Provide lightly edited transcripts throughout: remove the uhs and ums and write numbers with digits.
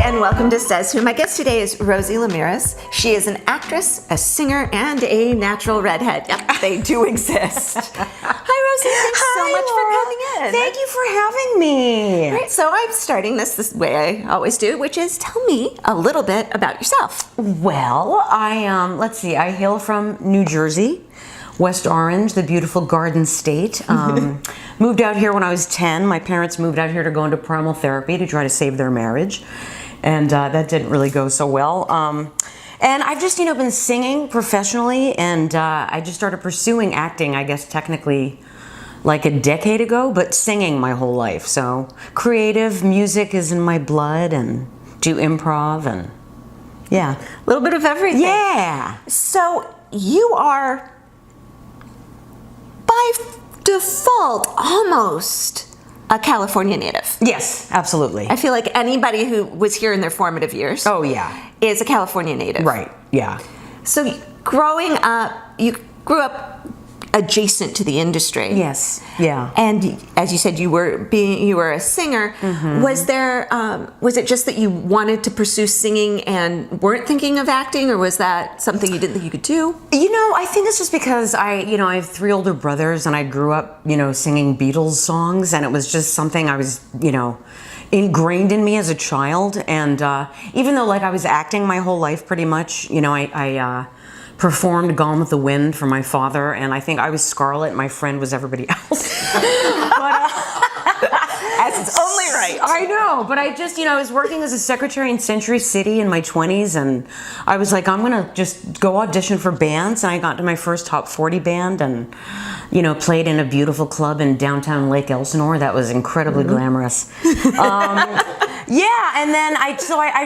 and welcome to Says Who. My guest today is Rosie Limeres. She is an actress, a singer, and a natural redhead. Yep, they do exist. Hi, Rosie. Thanks so much for coming in. Thank you for having me. All right, so I'm starting this way I always do, which is tell me a little bit about yourself. Well, let's see. I hail from New Jersey, West Orange, the beautiful Garden State. Moved out here when I was 10. My parents moved out here to go into primal therapy to try to save their marriage. And that didn't really go so well. And I've just, been singing professionally, and I just started pursuing acting, I guess, technically like a decade ago, but singing my whole life. So creative music is in my blood, and do improv, and yeah. A little bit of everything. Yeah. So you are, by default, almost a California native. Yes, absolutely. I feel like anybody who was here in their formative years Oh, yeah. is a California native. Right, yeah. So growing up, you grew up adjacent to the industry. Yes, yeah. And as you said, you were a singer. Mm-hmm. Was it just that you wanted to pursue singing and weren't thinking of acting, or was that something you didn't think you could do? I think it's just because I have 3 older brothers, and I grew up, singing Beatles songs, and it was just something I was, ingrained in me as a child. And even though I was acting my whole life pretty much, I performed Gone with the Wind for my father, and I think I was Scarlett, my friend was everybody else. But, as it's only right. I know, but I just, I was working as a secretary in Century City in my 20s, and I was like, I'm gonna just go audition for bands, and I got to my first top 40 band, and played in a beautiful club in downtown Lake Elsinore. That was incredibly glamorous. Yeah, and then I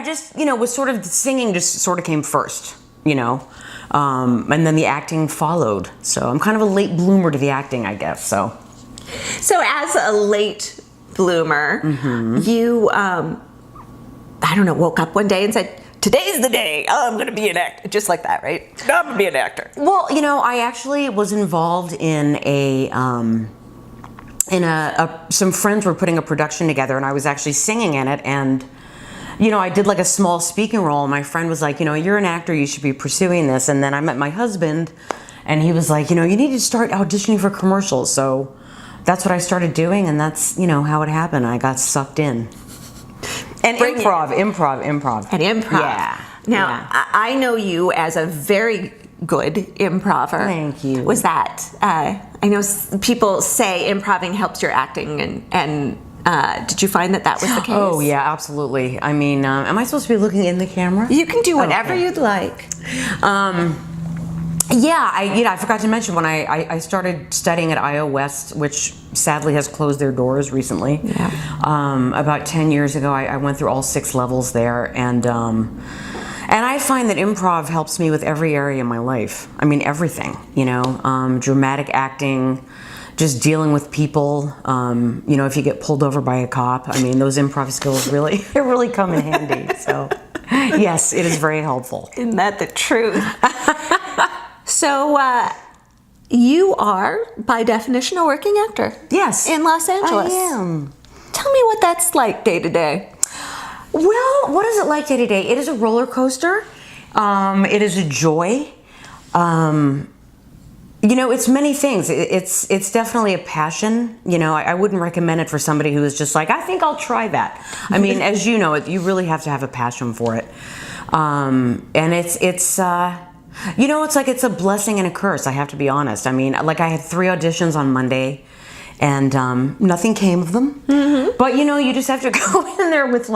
just, was sort of, singing just sort of came first, and then the acting followed. So I'm kind of a late bloomer to the acting, I guess. So as a late bloomer, you, woke up one day and said, today's the day. Oh, I'm going to be an actor. Just like that, right? I'm going to be an actor. Well, I actually was involved in some friends were putting a production together, and I was actually singing in it, and I did a small speaking role, and my friend was like, you're an actor, you should be pursuing this. And then I met my husband, and he was like, you need to start auditioning for commercials. So that's what I started doing, and that's, how it happened. I got sucked in. And improv. And improv. Yeah. Now, yeah. I know you as a very good improver. Thank you. Was that, I know people say improving helps your acting, and did you find that was the case? Oh, yeah, absolutely. I mean, am I supposed to be looking in the camera? You can do whatever you'd like. Yeah, I forgot to mention when I started studying at IO West, which sadly has closed their doors recently. Yeah. About 10 years ago, I went through all 6 levels there, and I find that improv helps me with every area of my life. I mean, everything, dramatic acting, just dealing with people, if you get pulled over by a cop, I mean, those improv skills really come in handy. So, yes, it is very helpful. Isn't that the truth? So, you are, by definition, a working actor. Yes. In Los Angeles. I am. Tell me what that's like day to day. Well, what is it like day to day? It is a roller coaster. It is a joy. It's many things. It's definitely a passion. I wouldn't recommend it for somebody who is just like, I think I'll try that. I mean, as you know, you really have to have a passion for it. And it's it's a blessing and a curse, I have to be honest. I mean, I had 3 auditions on Monday, and nothing came of them. Mm-hmm. But, you just have to go in there with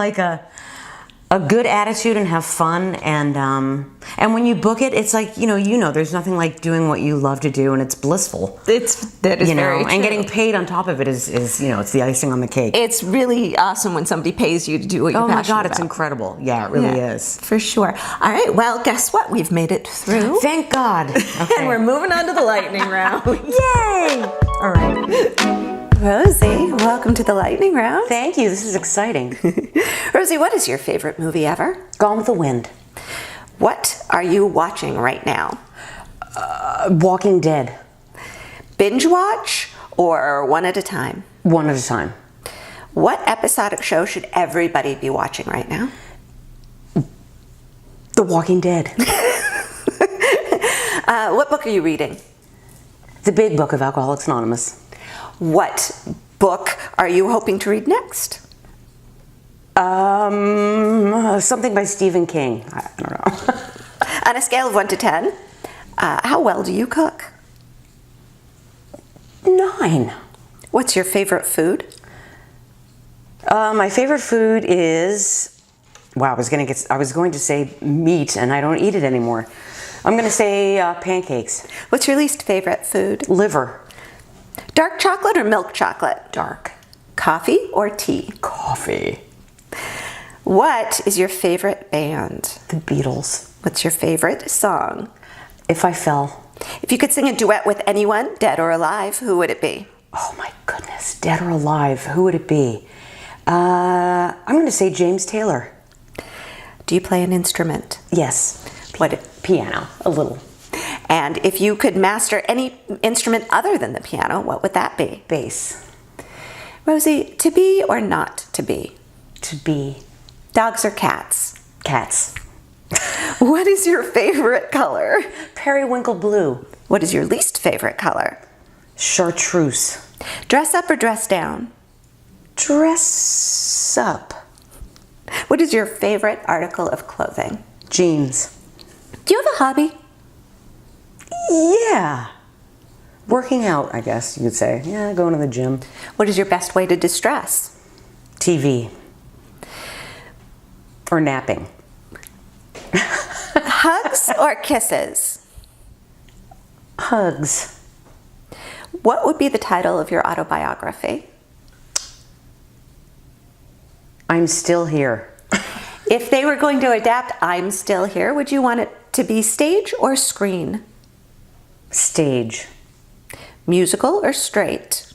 a good attitude and have fun, and when you book it, it's like there's nothing like doing what you love to do, and it's blissful. That is very true. And getting paid on top of it is it's the icing on the cake. It's really awesome when somebody pays you to do what you're passionate about. Oh my God, it's incredible. Yeah, it really is. For sure. All right, well, guess what? We've made it through. Thank God. Okay. And we're moving on to the lightning round. Yay! All right. Rosie, welcome to the lightning round. Thank you. This is exciting. Rosie, what is your favorite movie ever? Gone with the Wind. What are you watching right now? Walking Dead. Binge watch or one at a time? One at a time. What episodic show should everybody be watching right now? The Walking Dead. What book are you reading? The Big Book of Alcoholics Anonymous. What book are you hoping to read next? Something by Stephen King. I don't know. On a scale of 1 to 10, how well do you cook? 9. What's your favorite food? My favorite food is, wow, I was going to say meat, and I don't eat it anymore. I'm going to say pancakes. What's your least favorite food? Liver. Dark chocolate or milk chocolate? Dark. Coffee or tea? Coffee. What is your favorite band? The Beatles. What's your favorite song? If I Fell. If you could sing a duet with anyone, dead or alive, who would it be? Oh my goodness, dead or alive, who would it be? I'm going to say James Taylor. Do you play an instrument? Yes. What? Piano, a little. And if you could master any instrument other than the piano, what would that be? Bass. Rosie, to be or not to be? To be. Dogs or cats? Cats. What is your favorite color? Periwinkle blue. What is your least favorite color? Chartreuse. Dress up or dress down? Dress up. What is your favorite article of clothing? Jeans. Do you have a hobby? Yeah. Working out, I guess you could say. Yeah, going to the gym. What is your best way to distress? TV. Or napping. Hugs or kisses? Hugs. What would be the title of your autobiography? I'm Still Here. If they were going to adapt I'm Still Here, would you want it to be stage or screen? Stage. Musical or straight?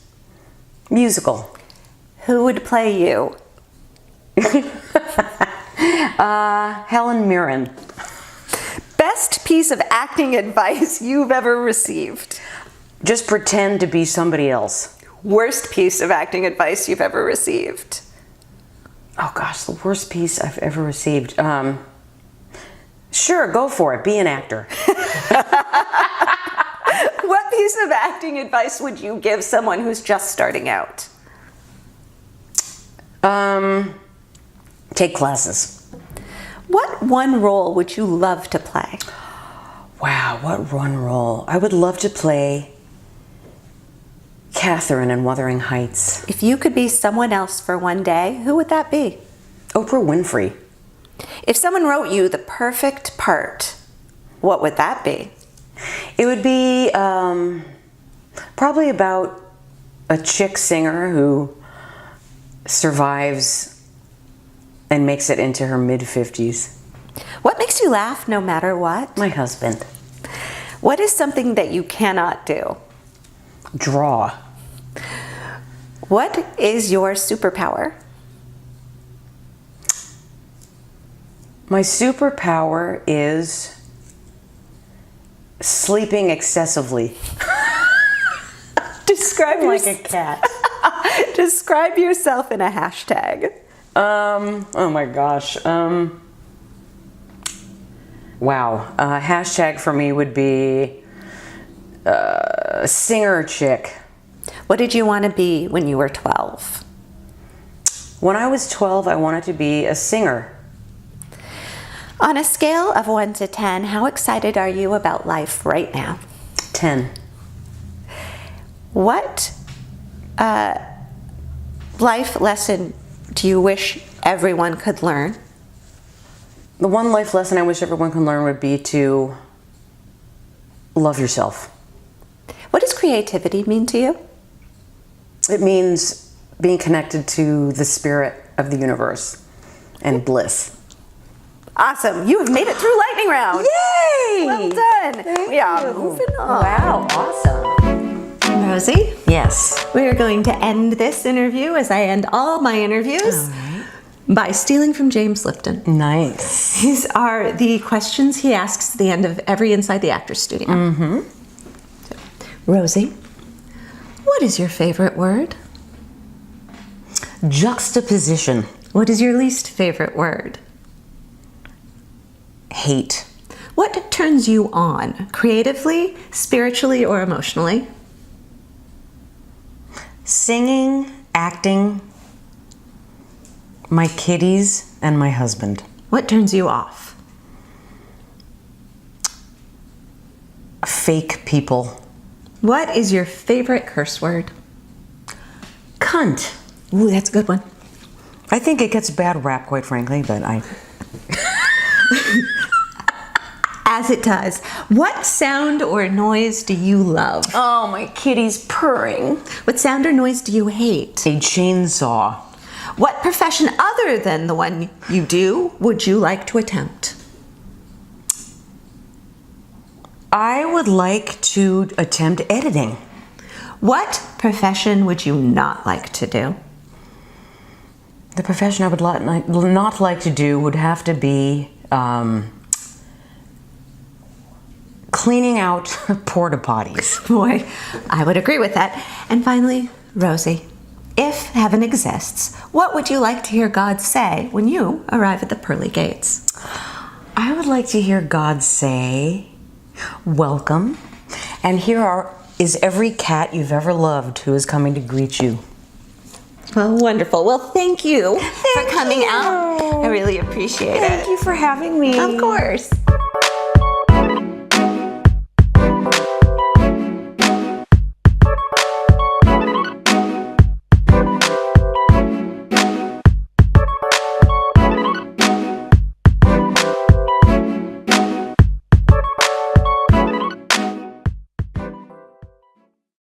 Musical. Who would play you? Helen Mirren. Best piece of acting advice you've ever received? Just pretend to be somebody else. Worst piece of acting advice you've ever received? Oh gosh, the worst piece I've ever received. Sure, go for it. Be an actor. What piece of acting advice would you give someone who's just starting out? Take classes. What one role would you love to play? Wow, what one role? I would love to play Catherine in Wuthering Heights. If you could be someone else for one day, who would that be? Oprah Winfrey. If someone wrote you the perfect part, what would that be? It would be probably about a chick singer who survives and makes it into her mid-50s. What makes you laugh no matter what? My husband. What is something that you cannot do? Draw. What is your superpower? My superpower is sleeping excessively. Describe Like a cat. Describe yourself in a hashtag. Oh my gosh. Wow. Hashtag for me would be singer chick. What did you want to be when you were 12? When I was 12, I wanted to be a singer. On a scale of 1 to 10, how excited are you about life right now? 10. What life lesson do you wish everyone could learn? The one life lesson I wish everyone could learn would be to love yourself. What does creativity mean to you? It means being connected to the spirit of the universe and bliss. Awesome. You have made it through lightning round. Yay! Well done. Thank We are you. moving on. Wow, awesome. Rosie, Yes. we are going to end this interview as I end all my interviews by stealing from James Lipton. Nice. These are the questions he asks at the end of every Inside the Actors Studio. Mm-hmm. So, Rosie, what is your favorite word? Juxtaposition. What is your least favorite word? hate. What turns you on, creatively, spiritually, or emotionally? Singing, acting, my kitties, and my husband. What turns you off? Fake people. What is your favorite curse word? Cunt. Ooh, that's a good one. I think it gets a bad rap, quite frankly, but As it does. What sound or noise do you love? Oh, my kitty's purring. What sound or noise do you hate? A chainsaw. What profession other than the one you do would you like to attempt? I would like to attempt editing. What profession would you not like to do? The profession I would not like to do would have to be cleaning out porta potties. Boy, I would agree with that. And finally, Rosie, if heaven exists, what would you like to hear God say when you arrive at the pearly gates? I would like to hear God say, welcome, and here is every cat you've ever loved who is coming to greet you. Well, wonderful. Well, thank you for coming out. I really appreciate it. Thank you for having me. Of course.